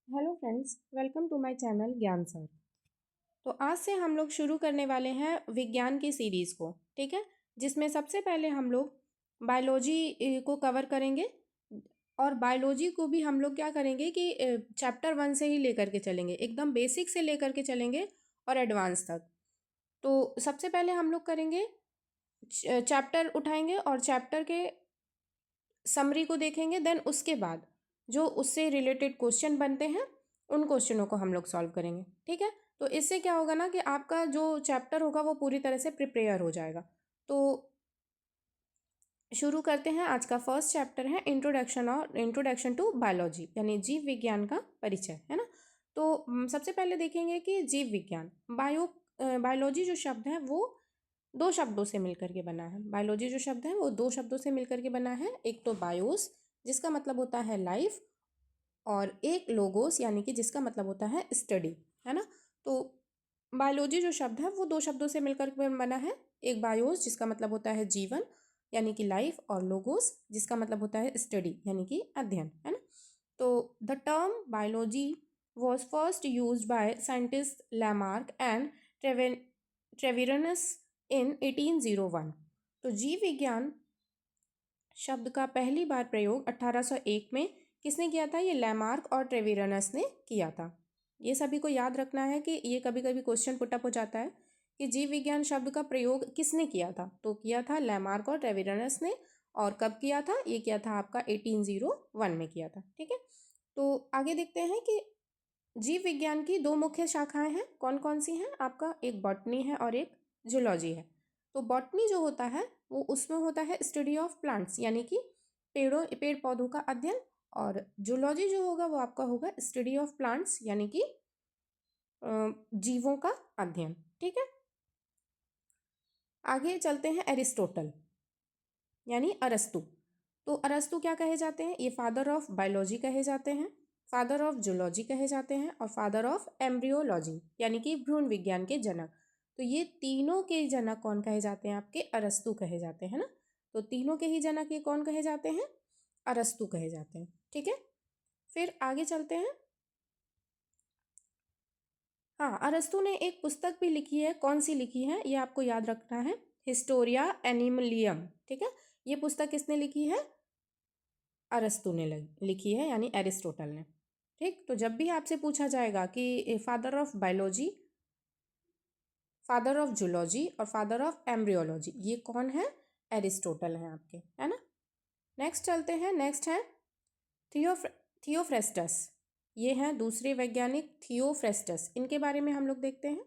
Hello friends, welcome to my channel Gyan sir. तो आज से हम लोग शुरू करने वाले हैं विज्ञान की सीरीज़ को। ठीक है, जिसमें सबसे पहले हम लोग बायोलॉजी को कवर करेंगे। और बायोलॉजी को भी हम लोग क्या करेंगे कि चैप्टर 1 से ही लेकर के चलेंगे, एकदम बेसिक से लेकर के चलेंगे और एडवांस तक। तो सबसे पहले हम लोग करेंगे चैप्टर उठाएंगे और चैप्टर के समरी को देखेंगे। देन उसके बाद जो उससे रिलेटेड क्वेश्चन बनते हैं उन क्वेश्चनों को हम लोग सॉल्व करेंगे। ठीक है, तो इससे क्या होगा ना कि आपका जो चैप्टर होगा वो पूरी तरह से प्रिपेयर हो जाएगा। तो शुरू करते हैं। आज का फर्स्ट चैप्टर है इंट्रोडक्शन टू बायोलॉजी, यानी जीव विज्ञान का परिचय, है ना। तो सबसे पहले देखेंगे कि जीव विज्ञान बायोलॉजी जो शब्द है वो दो शब्दों से मिलकर के बना है। बायोलॉजी जो शब्द है वो दो शब्दों से मिलकर के बना है। एक तो बायोस जिसका मतलब होता है लाइफ, और एक लोगोस यानी कि जिसका मतलब होता है स्टडी, है ना। तो बायोलॉजी जो शब्द है वो दो शब्दों से मिलकर के बना है। एक बायोस जिसका मतलब होता है जीवन यानी कि लाइफ, और लोगोस जिसका मतलब होता है स्टडी यानी कि अध्ययन, है ना। तो the term biology was first use by scientist Lamarck and Treviranus in 1801। तो जीव विज्ञान शब्द का पहली बार प्रयोग 1801 में किसने किया था? ये लैमार्क और ट्रेविरनस ने किया था। ये सभी को याद रखना है कि ये कभी कभी क्वेश्चन पुटअप हो जाता है कि जीव विज्ञान शब्द का प्रयोग किसने किया था। तो किया था लैमार्क और ट्रेविरनस ने। और कब किया था? ये किया था आपका 1801 में किया था। ठीक है, तो आगे देखते हैं कि जीव विज्ञान की दो मुख्य शाखाएं हैं। कौन कौन सी हैं? आपका एक बॉटनी है और एक जूलॉजी है। तो बॉटनी जो होता है वो उसमें होता है स्टडी ऑफ प्लांट्स यानी कि पेड़ पौधों का अध्ययन, और जूलॉजी जो होगा वो आपका होगा स्टडी ऑफ प्लांट्स यानी कि जीवों का अध्ययन। ठीक है, आगे चलते हैं एरिस्टोटल यानी अरस्तु। तो अरस्तु क्या कहे जाते हैं? ये फादर ऑफ बायोलॉजी कहे जाते हैं, फादर ऑफ जूलॉजी कहे जाते हैं, और फादर ऑफ एम्ब्रियोलॉजी यानी कि भ्रूण विज्ञान के जनक। तो ये तीनों के जनक कौन कहे जाते हैं? आपके अरस्तु कहे जाते हैं ना। तो तीनों के ही जनक ये कौन कहे जाते हैं? अरस्तु कहे जाते हैं। ठीक है, फिर आगे चलते हैं। हाँ, अरस्तु ने एक पुस्तक भी लिखी है। कौन सी लिखी है ये आपको याद रखना है, हिस्टोरिया एनिमलियम। ठीक है, ये पुस्तक किसने लिखी है? अरस्तु ने लिखी है यानी एरिस्टोटल ने। ठीक, तो जब भी आपसे पूछा जाएगा कि father of biology, father of zoology और फादर ऑफ एम्ब्रियोलॉजी ये कौन है? एरिस्टोटल हैं आपके, है ना। नेक्स्ट चलते हैं। नेक्स्ट है थियोफ्रेस्टस। ये हैं दूसरे वैज्ञानिक थियोफ्रेस्टस। इनके बारे में हम लोग देखते हैं।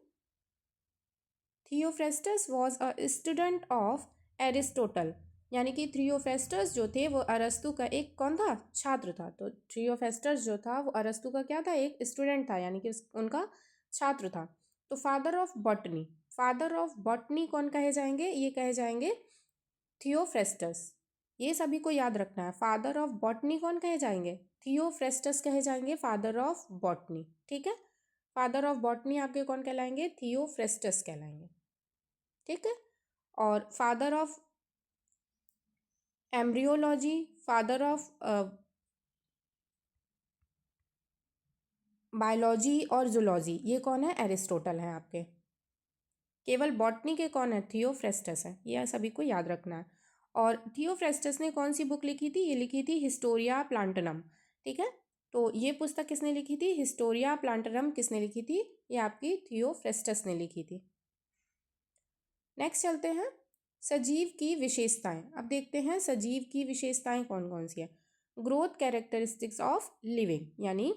Theophrastus was a student of Aristotle, यानी कि थियोफ्रेस्टस जो थे वो अरस्तु का एक कौन था? छात्र था। तो थियोफ्रेस्टस जो था वो अरस्तु का क्या था? एक स्टूडेंट था यानी कि उनका छात्र था। तो father of botany, father of botany कौन कहे जाएंगे? ये कहे जाएंगे थियोफ्रेस्टस। ये सभी को याद रखना है। फादर ऑफ बॉटनी कौन कहे जाएंगे? थियोफ्रेस्टस कहे जाएंगे, फादर ऑफ बॉटनी। ठीक है, फादर ऑफ बॉटनी आपके कौन कहलाएंगे? थियोफ्रेस्टस कहलाएंगे। ठीक है, और father of embryology, father of biology और जूलॉजी ये कौन है? एरिस्टोटल है आपके। केवल बॉटनी के कौन है? थियोफ्रेस्टस है। यह सभी को याद रखना है। और थियोफ्रेस्टस ने कौन सी बुक लिखी थी? ये लिखी थी हिस्टोरिया प्लांटनम। ठीक है, तो ये पुस्तक किसने लिखी थी? हिस्टोरिया प्लांटनम किसने लिखी थी? ये आपकी थियोफ्रेस्टस ने लिखी थी। नेक्स्ट चलते हैं सजीव की विशेषताएं। अब देखते हैं सजीव की विशेषताएं कौन कौन सी है। ग्रोथ कैरेक्टरिस्टिक्स ऑफ लिविंग, यानी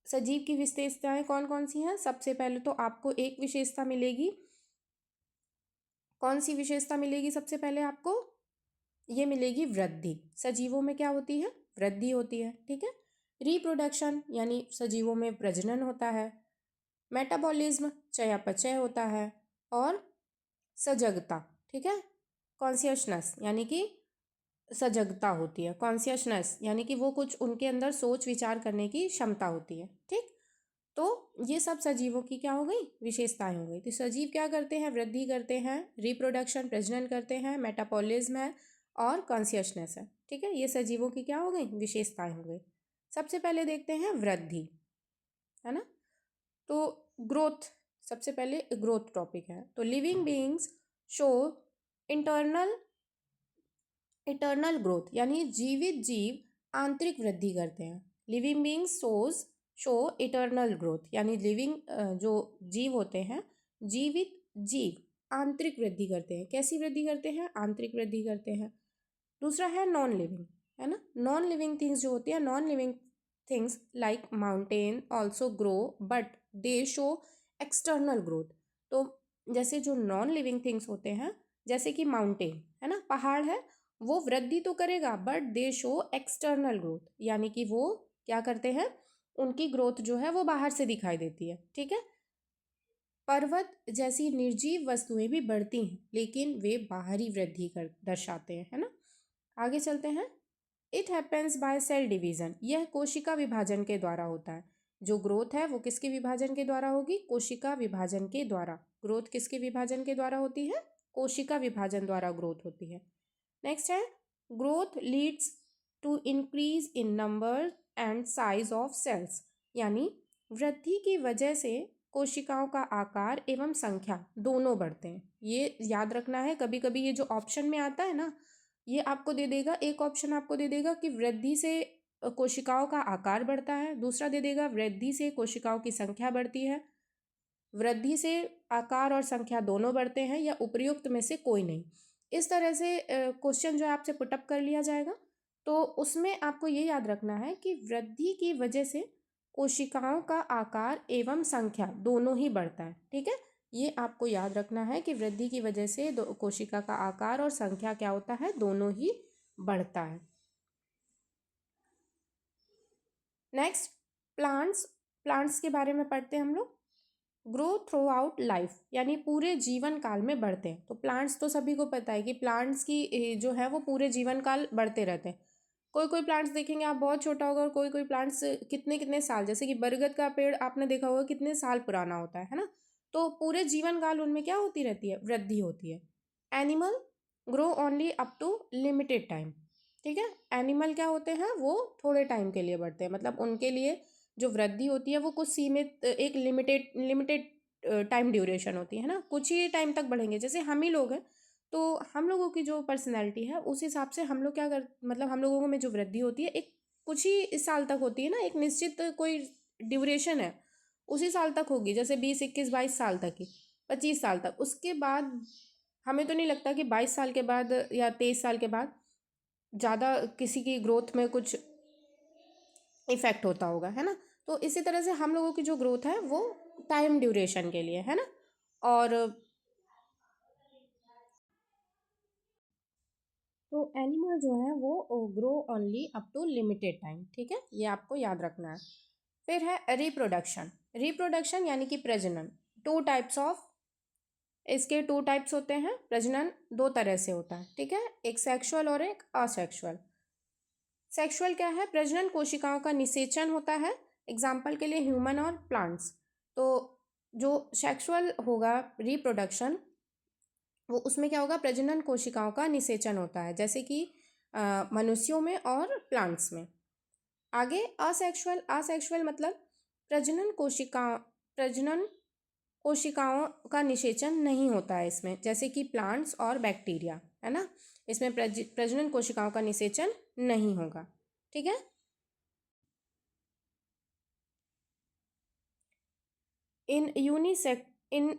सजीव की विशेषताएं कौन कौन सी हैं। सबसे पहले तो आपको एक विशेषता मिलेगी। कौन सी विशेषता मिलेगी? सबसे पहले आपको ये मिलेगी वृद्धि। सजीवों में क्या होती है? वृद्धि होती है। ठीक है, रिप्रोडक्शन यानी सजीवों में प्रजनन होता है। मेटाबॉलिज्म चयापचय होता है। और सजगता, ठीक है, कॉन्शियसनेस यानी कि सजगता होती है। कॉन्शियसनेस यानी कि वो कुछ उनके अंदर सोच विचार करने की क्षमता होती है। ठीक, तो ये सब सजीवों की क्या हो गई? विशेषताएं हो गई। तो सजीव क्या करते हैं? वृद्धि करते हैं, रिप्रोडक्शन प्रजनन करते हैं, मेटाबॉलिज्म है और कॉन्शियसनेस है। ठीक है, ये सजीवों की क्या हो गई? विशेषताएं हो गई। सबसे पहले देखते हैं वृद्धि, है ना। तो ग्रोथ, सबसे पहले ग्रोथ टॉपिक है। तो living beings show internal eternal growth, यानी जीवित जीव आंतरिक वृद्धि करते हैं। Living beings show eternal growth, यानी लिविंग जो जीव होते हैं, जीवित जीव आंतरिक वृद्धि करते हैं। कैसी वृद्धि करते हैं? आंतरिक वृद्धि करते हैं। दूसरा है नॉन लिविंग, है ना। नॉन लिविंग थिंग्स जो होती है, non living things like mountain also grow but they show external growth. तो जैसे जो नॉन लिविंग थिंग्स होते हैं, जैसे कि माउंटेन, है ना, पहाड़ है, वो वृद्धि तो करेगा but they show external growth, यानी कि वो क्या करते हैं, उनकी ग्रोथ जो है वो बाहर से दिखाई देती है, ठीक है। पर्वत जैसी निर्जीव वस्तुएं भी बढ़ती हैं, लेकिन वे बाहरी वृद्धि कर दर्शाते हैं, है ना। आगे चलते हैं। It happens by cell division, यह कोशिका विभाजन के द्वारा होता है। जो ग्रोथ है वो किसके विभाजन के द्वारा होगी? कोशिका विभाजन के द्वारा। ग्रोथ किसके विभाजन के द्वारा होती है? कोशिका विभाजन द्वारा ग्रोथ होती है। नेक्स्ट है growth leads to increase in number and size of cells, यानी वृद्धि की वजह से कोशिकाओं का आकार एवं संख्या दोनों बढ़ते हैं। ये याद रखना है, कभी कभी ये जो ऑप्शन में आता है ना, ये आपको दे देगा, एक ऑप्शन आपको दे देगा कि वृद्धि से कोशिकाओं का आकार बढ़ता है, दूसरा दे देगा वृद्धि से कोशिकाओं की संख्या बढ़ती है, वृद्धि से आकार और संख्या दोनों बढ़ते हैं, या उपयुक्त में से कोई नहीं। इस तरह से क्वेश्चन जो है आपसे पुटअप कर लिया जाएगा। तो उसमें आपको ये याद रखना है कि वृद्धि की वजह से कोशिकाओं का आकार एवं संख्या दोनों ही बढ़ता है, ठीक है। ये आपको याद रखना है कि वृद्धि की वजह से कोशिका का आकार और संख्या क्या होता है? दोनों ही बढ़ता है। नेक्स्ट प्लांट्स के बारे में पढ़ते हैं हम लोग। ग्रो थ्रू आउट लाइफ, यानी पूरे जीवन काल में बढ़ते हैं। तो प्लांट्स तो सभी को पता है कि प्लांट्स की जो है वो पूरे जीवन काल बढ़ते रहते हैं। कोई कोई प्लांट्स देखेंगे आप बहुत छोटा होगा, और कोई कोई प्लांट्स कितने कितने साल, जैसे कि बरगद का पेड़ आपने देखा होगा कितने साल पुराना होता है ना। तो पूरे जीवन काल उनमें क्या होती रहती है? वृद्धि होती है। Animal grow only up to limited time, ठीक है। एनिमल क्या होते हैं? वो थोड़े टाइम के लिए बढ़ते हैं, मतलब उनके लिए जो वृद्धि होती है वो कुछ सीमित, एक लिमिटेड टाइम ड्यूरेशन होती है ना, कुछ ही टाइम तक बढ़ेंगे। जैसे हम ही लोग हैं, तो हम लोगों की जो पर्सनैलिटी है उस हिसाब से हम लोग क्या कर, मतलब हम लोगों में जो वृद्धि होती है एक कुछ ही साल तक होती है ना, एक निश्चित कोई ड्यूरेशन है, उसी साल तक होगी। जैसे 20 21 22 साल तक ही, 25 साल तक, उसके बाद हमें तो नहीं लगता कि 22 साल के बाद या 23 साल के बाद ज़्यादा किसी की ग्रोथ में कुछ इफेक्ट होता होगा, है ना। तो इसी तरह से हम लोगों की जो ग्रोथ है वो टाइम ड्यूरेशन के लिए, है ना। और तो एनिमल जो है वो grow only up to limited time, ठीक है, ये आपको याद रखना है। फिर है रिप्रोडक्शन। रिप्रोडक्शन यानी कि प्रजनन। इसके टू टाइप्स होते हैं। प्रजनन दो तरह से होता है, ठीक है, एक सेक्सुअल और एक असेक्सुअल। सेक्सुअल क्या है? प्रजनन कोशिकाओं का निषेचन होता है, एग्जाम्पल के लिए ह्यूमन और प्लांट्स। तो जो सेक्सुअल होगा रिप्रोडक्शन, वो उसमें क्या होगा? प्रजनन कोशिकाओं का निषेचन होता है, जैसे कि मनुष्यों में और प्लांट्स में। आगे असेक्सुअल मतलब प्रजनन कोशिकाओं का निषेचन नहीं होता है इसमें, जैसे कि प्लांट्स और बैक्टीरिया, है ना। इसमें प्रजनन कोशिकाओं का निषेचन नहीं होगा, ठीक है। इन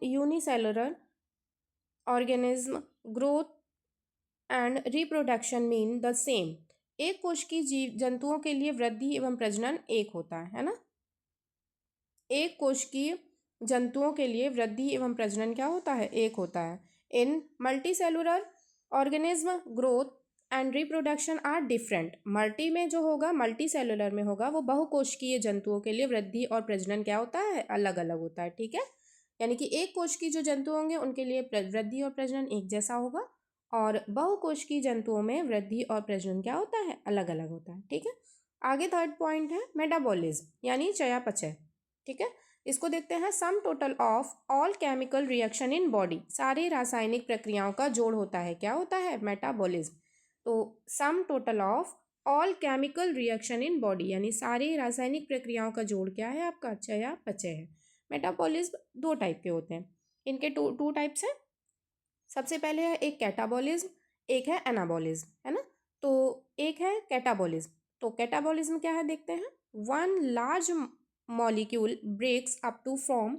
unicellular organism growth and reproduction mean the same. एक कोश की जीव जंतुओं के लिए वृद्धि एवं प्रजनन एक होता है ना। एक कोश की जंतुओं के लिए वृद्धि एवं प्रजनन क्या होता है? एक होता है। In multicellular organism growth and reproduction are different. Multi में जो होगा, मल्टी सेलुलर में होगा, वो बहुकोशिकीय जंतुओं के लिए वृद्धि और प्रजनन क्या होता है? अलग अलग होता है, ठीक है। यानी कि एक कोश की जो जंतु होंगे उनके लिए वृद्धि और प्रजनन एक जैसा होगा, और बहुकोशिकीय जंतुओं में वृद्धि और प्रजनन क्या होता है? अलग अलग होता है, ठीक है। आगे थर्ड पॉइंट है मेटाबॉलिज्म, यानी चयापचय, ठीक है। इसको देखते हैं। Sum total of all chemical reaction in body, सारे रासायनिक प्रक्रियाओं का जोड़ होता है, क्या होता है? मेटाबॉलिज्म। तो sum total of all chemical reaction in body, यानी सारी रासायनिक प्रक्रियाओं का जोड़ क्या है आपका, चयापचय है। मेटाबॉलिज्म दो टाइप के होते हैं, इनके टू टाइप्स हैं। सबसे पहले है एक कैटाबॉलिज्म, एक है एनाबॉलिज्म, है ना। तो एक है कैटाबॉलिज्म। तो कैटाबॉलिज्म क्या है देखते हैं। One large molecule breaks up to form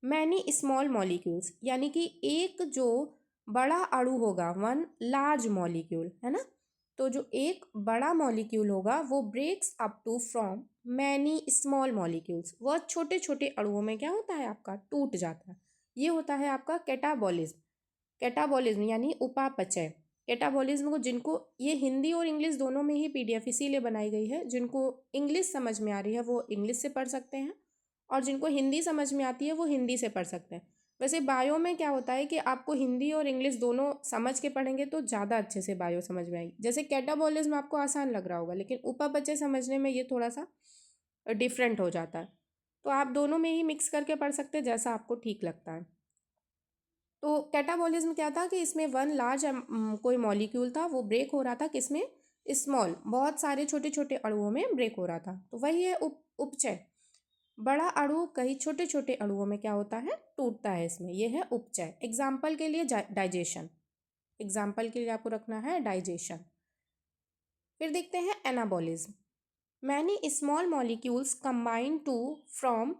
many small molecules, यानी कि एक जो बड़ा अणु होगा, वन लार्ज मॉलिक्यूल, है ना। तो जो एक बड़ा मॉलिक्यूल होगा वो breaks up to from many small molecules, वह छोटे छोटे अणुओं में क्या होता है आपका, टूट जाता है। ये होता है आपका कैटाबॉलिज्म। कैटाबॉलिज्म यानी उपापचय। कैटाबॉलिज्म को, जिनको ये हिंदी और इंग्लिश दोनों में ही पीडीएफ इसीलिए बनाई गई है, जिनको इंग्लिश समझ में आ रही है वो इंग्लिश से पढ़ सकते हैं, और जिनको हिंदी समझ में आती है वो हिंदी से पढ़ सकते हैं। वैसे बायो में क्या होता है कि आपको हिंदी और इंग्लिश दोनों समझ के पढ़ेंगे तो ज़्यादा अच्छे से बायो समझ में आएगी। जैसे कैटाबॉलिज्म आपको आसान लग रहा होगा, लेकिन उपापचय समझने में ये थोड़ा सा डिफरेंट हो जाता है। तो आप दोनों में ही मिक्स करके पढ़ सकते हैं, जैसा आपको ठीक लगता है। तो कैटाबॉलिज्म क्या था कि इसमें वन लार्ज कोई मॉलिक्यूल था, वो ब्रेक हो रहा था किसमें, स्मॉल, बहुत सारे छोटे छोटे अणुओं में ब्रेक हो रहा था। तो वही है उपचय। बड़ा अणु कई छोटे छोटे अणुओं में क्या होता है, टूटता है, इसमें ये है उपचय। एग्जाम्पल के लिए डाइजेशन, एग्जाम्पल के लिए आपको रखना है डाइजेशन। फिर देखते हैं anabolism. Many small molecules combine to from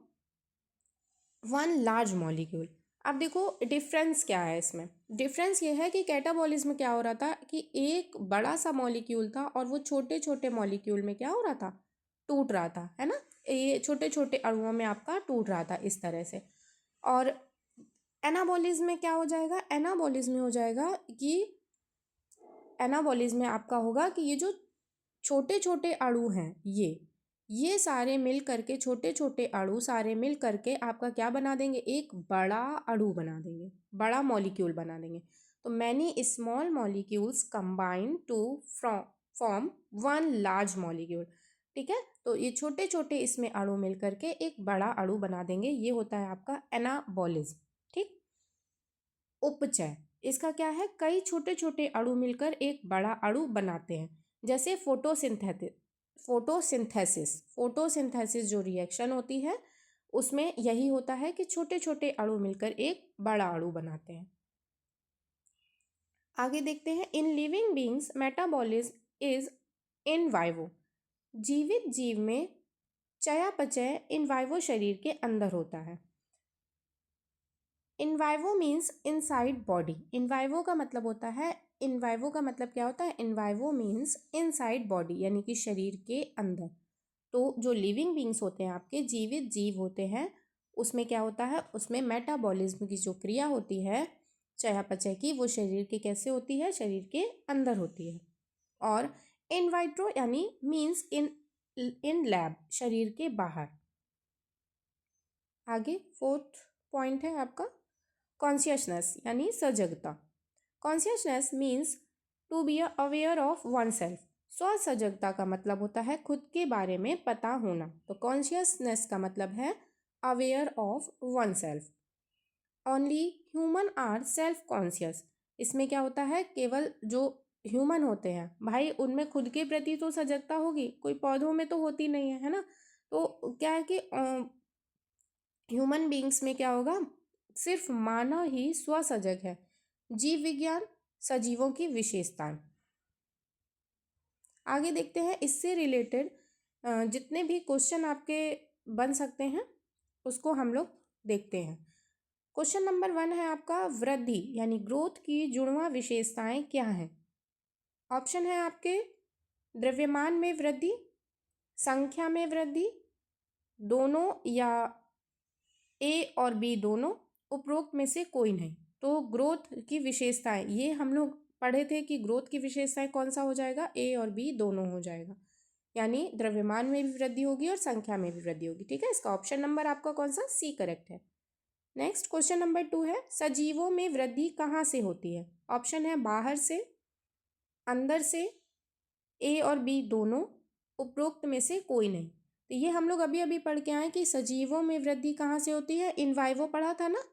one large molecule. अब देखो डिफरेंस क्या है इसमें। डिफरेंस ये है कि कैटाबॉलिज्म क्या हो रहा था कि एक बड़ा सा मॉलिक्यूल था और वो छोटे छोटे मॉलिक्यूल में क्या हो रहा था, टूट रहा था, है ना। ये छोटे छोटे अणुओं में आपका टूट रहा था इस तरह से। और एनाबॉलिज्म में क्या हो जाएगा, एनाबॉलिज्म में हो जाएगा कि एनाबॉलिज्म में आपका होगा कि ये जो छोटे छोटे अणु हैं, ये सारे मिल करके, छोटे छोटे अणु सारे मिल करके आपका क्या बना देंगे, एक बड़ा अणु बना देंगे, बड़ा मॉलिक्यूल बना देंगे। तो many small molecules combine to form one large molecule. ठीक है, तो ये छोटे छोटे इसमें अणु मिल करके एक बड़ा अणु बना देंगे, ये होता है आपका एनाबॉलिज्म। ठीक। उपचय, इसका क्या है, कई छोटे छोटे अणु मिलकर एक बड़ा अणु बनाते हैं। जैसे फोटोसिंथेसिस जो रिएक्शन होती है उसमें यही होता है कि छोटे छोटे अणु मिलकर एक बड़ा अणु बनाते हैं। आगे देखते हैं, in living beings metabolism is in vivo. जीवित जीव में चयापचय इन वाइवो शरीर के अंदर होता है। इन वाइवो मीन्स इनसाइड बॉडी। इन वाइवो का मतलब होता है, इन वाइवो का मतलब क्या होता है, इन वाइवो मीन्स इनसाइड बॉडी, यानी कि शरीर के अंदर। तो जो लिविंग बींग्स होते हैं आपके, जीवित जीव होते हैं, उसमें क्या होता है, उसमें मेटाबॉलिज्म की जो क्रिया होती है चयापचय की, वो शरीर के कैसे होती है, शरीर के अंदर होती है। और इन वाइट्रो यानी मीन्स इन लैब, शरीर के बाहर। आगे फोर्थ पॉइंट है आपका कॉन्शियसनेस यानी सजगता। Consciousness means to be aware of oneself. स्व सजगता का मतलब होता है खुद के बारे में पता होना। तो कॉन्शियसनेस का मतलब है aware of oneself. Only human are self conscious. इसमें क्या होता है, केवल जो ह्यूमन होते हैं भाई, उनमें खुद के प्रति तो सजगता होगी, कोई पौधों में तो होती नहीं है, है ना। तो क्या है कि ह्यूमन बींग्स में क्या होगा, सिर्फ मानव ही स्वसजग है। जीव विज्ञान, सजीवों की विशेषताएं। आगे देखते हैं, इससे रिलेटेड जितने भी क्वेश्चन आपके बन सकते हैं उसको हम लोग देखते हैं। क्वेश्चन नंबर 1 है आपका, वृद्धि यानी ग्रोथ की जुड़वां विशेषताएं क्या हैं। ऑप्शन है आपके, द्रव्यमान में वृद्धि, संख्या में वृद्धि, दोनों या ए और बी दोनों, उपरोक्त में से कोई नहीं। तो ग्रोथ की विशेषताएं, ये हम लोग पढ़े थे कि ग्रोथ की विशेषताएं कौन सा हो जाएगा, ए और बी दोनों हो जाएगा, यानी द्रव्यमान में भी वृद्धि होगी और संख्या में भी वृद्धि होगी। ठीक है, इसका ऑप्शन नंबर आपका कौन सा, सी करेक्ट है। नेक्स्ट क्वेश्चन नंबर 2 है, सजीवों में वृद्धि कहाँ से होती है। ऑप्शन है बाहर से, अंदर से, ए और बी दोनों, उपरोक्त में से कोई नहीं। तो ये हम लोग अभी अभी पढ़ के आए कि सजीवों में वृद्धि कहाँ से होती है, इन वाइवो पढ़ा था ना,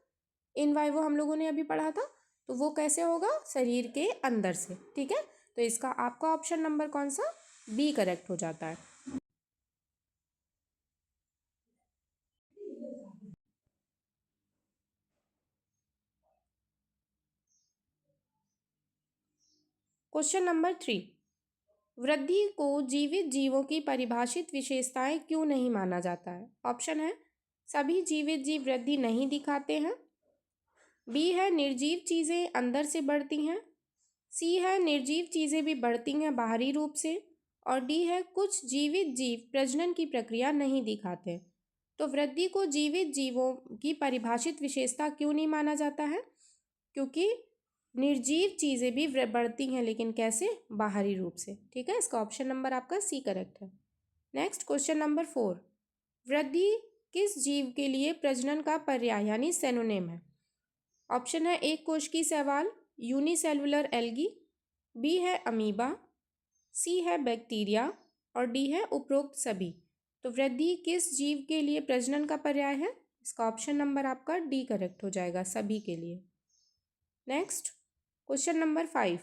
इन वाइवो हम लोगों ने अभी पढ़ा था, तो वो कैसे होगा, शरीर के अंदर से। ठीक है, तो इसका आपका ऑप्शन नंबर कौन सा, बी करेक्ट हो जाता है। क्वेश्चन नंबर 3, वृद्धि को जीवित जीवों की परिभाषित विशेषताएं क्यों नहीं माना जाता है? ऑप्शन है सभी जीवित जीव वृद्धि नहीं दिखाते हैं, बी है निर्जीव चीज़ें अंदर से बढ़ती हैं, सी है निर्जीव चीज़ें भी बढ़ती हैं बाहरी रूप से, और डी है कुछ जीवित जीव प्रजनन की प्रक्रिया नहीं दिखाते। तो वृद्धि को जीवित जीवों की परिभाषित विशेषता क्यों नहीं माना जाता है? क्योंकि निर्जीव चीज़ें भी बढ़ती हैं, लेकिन कैसे? बाहरी रूप से। ठीक है, इसका ऑप्शन नंबर आपका सी करेक्ट है। नेक्स्ट क्वेश्चन नंबर 4, वृद्धि किस जीव के लिए प्रजनन का पर्याय यानी सेनोनिम है? ऑप्शन है एक कोश की शैवाल, यूनिसेलुलर एल्गी, बी है अमीबा, सी है बैक्टीरिया, और डी है उपरोक्त सभी। तो वृद्धि किस जीव के लिए प्रजनन का पर्याय है? इसका ऑप्शन नंबर आपका डी करेक्ट हो जाएगा, सभी के लिए। नेक्स्ट क्वेश्चन नंबर 5,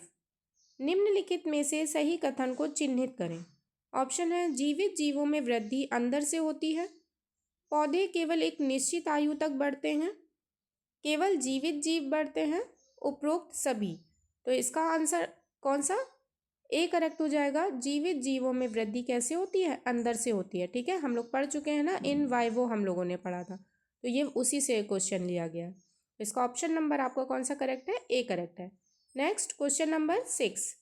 निम्नलिखित में से सही कथन को चिन्हित करें। ऑप्शन है जीवित जीवों में वृद्धि अंदर से होती है, पौधे केवल एक निश्चित आयु तक बढ़ते हैं, केवल जीवित जीव बढ़ते हैं, उपरोक्त सभी। तो इसका आंसर कौन सा? ए करेक्ट हो जाएगा। जीवित जीवों में वृद्धि कैसे होती है? अंदर से होती है। ठीक है, हम लोग पढ़ चुके हैं ना, इन वाइवो हम लोगों ने पढ़ा था, तो ये उसी से क्वेश्चन लिया गया। इसका ऑप्शन नंबर आपका कौन सा करेक्ट है? ए करेक्ट है। नेक्स्ट क्वेश्चन नंबर 6,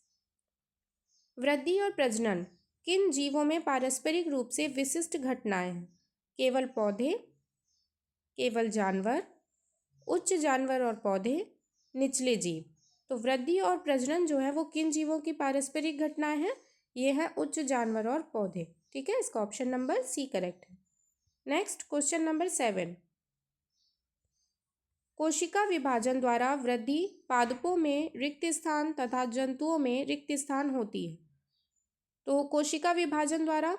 वृद्धि और प्रजनन किन जीवों में पारस्परिक रूप से विशिष्ट घटनाएं हैं? केवल पौधे, केवल जानवर, उच्च जानवर और पौधे, निचले जीव। तो वृद्धि और प्रजनन जो है वो किन जीवों की पारस्परिक घटनाएं हैं? ये हैं उच्च जानवर और पौधे। ठीक है, इसका ऑप्शन नंबर सी करेक्ट है। नेक्स्ट क्वेश्चन नंबर 7, कोशिका विभाजन द्वारा वृद्धि पादपों में रिक्त स्थान तथा जंतुओं में रिक्त स्थान होती है। तो कोशिका विभाजन द्वारा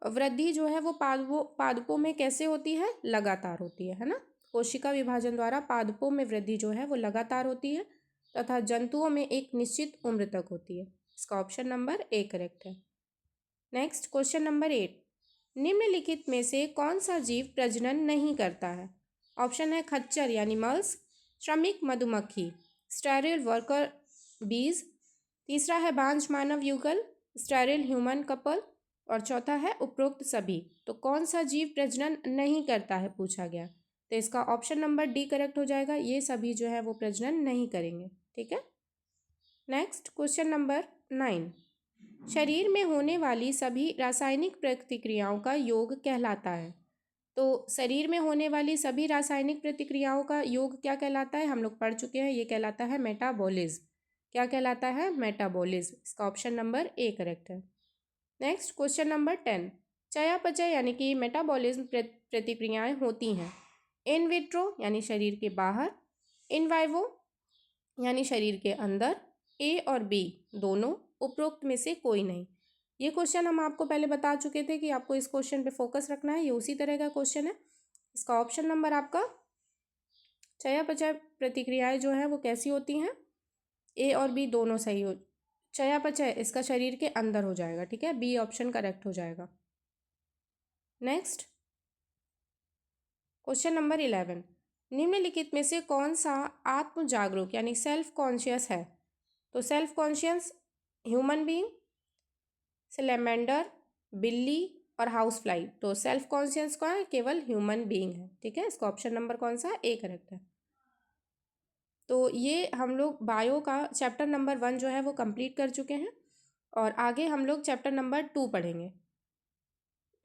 वृद्धि जो है वो पादपों में कैसे होती है? लगातार होती है ना। कोशिका विभाजन द्वारा पादपों में वृद्धि जो है वो लगातार होती है तथा जंतुओं में एक निश्चित उम्र तक होती है। इसका ऑप्शन नंबर ए करेक्ट है। नेक्स्ट क्वेश्चन नंबर 8, निम्नलिखित में से कौन सा जीव प्रजनन नहीं करता है? ऑप्शन है खच्चर यानी मल्स, श्रमिक मधुमक्खी, स्टेरिल वर्कर बीज, तीसरा है बांझ मानव युगल, स्टेरिल ह्यूमन कपल, और चौथा है उपरोक्त सभी। तो कौन सा जीव प्रजनन नहीं करता है पूछा गया, तो इसका ऑप्शन नंबर डी करेक्ट हो जाएगा। ये सभी जो है वो प्रजनन नहीं करेंगे। ठीक है, नेक्स्ट क्वेश्चन नंबर 9, शरीर में होने वाली सभी रासायनिक प्रतिक्रियाओं का योग कहलाता है। तो शरीर में होने वाली सभी रासायनिक प्रतिक्रियाओं का योग क्या कहलाता है? हम लोग पढ़ चुके हैं, ये कहलाता है मेटाबॉलिज्म। क्या कहलाता है? मेटाबॉलिज्म। इसका ऑप्शन नंबर ए करेक्ट है। नेक्स्ट क्वेश्चन नंबर 10, चयापचय यानी कि मेटाबॉलिज्म प्रतिक्रियाएं होती हैं इन विट्रो यानी शरीर के बाहर, इन वाइवो यानी शरीर के अंदर, ए और बी दोनों, उपरोक्त में से कोई नहीं। ये क्वेश्चन हम आपको पहले बता चुके थे कि आपको इस क्वेश्चन पे फोकस रखना है, ये उसी तरह का क्वेश्चन है। इसका ऑप्शन नंबर आपका चयापचय प्रतिक्रियाएं जो है वो कैसी होती हैं? ए और बी दोनों सही हो। चयापचय इसका शरीर के अंदर हो जाएगा। ठीक है, बी ऑप्शन करेक्ट हो जाएगा। नेक्स्ट क्वेश्चन नंबर 11, निम्नलिखित में से कौन सा आत्म जागरूक यानी सेल्फ कॉन्शियस है? तो self conscious human being, salamander, बिल्ली और हाउस फ्लाई। तो सेल्फ कॉन्शियस कौन है? केवल ह्यूमन बीइंग है। ठीक है, इसका ऑप्शन नंबर कौन सा? ए करेक्ट है। तो ये हम लोग बायो का चैप्टर नंबर 1 जो है वो कंप्लीट कर चुके हैं, और आगे हम लोग चैप्टर नंबर 2 पढ़ेंगे।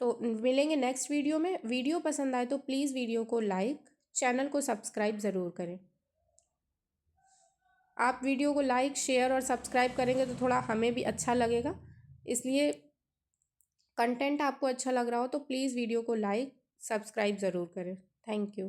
तो मिलेंगे नेक्स्ट वीडियो में। वीडियो पसंद आए तो प्लीज़ वीडियो को लाइक, चैनल को सब्सक्राइब ज़रूर करें। आप वीडियो को लाइक, शेयर और सब्सक्राइब करेंगे तो थोड़ा हमें भी अच्छा लगेगा, इसलिए कंटेंट आपको अच्छा लग रहा हो तो प्लीज़ वीडियो को लाइक, सब्सक्राइब ज़रूर करें। Thank you.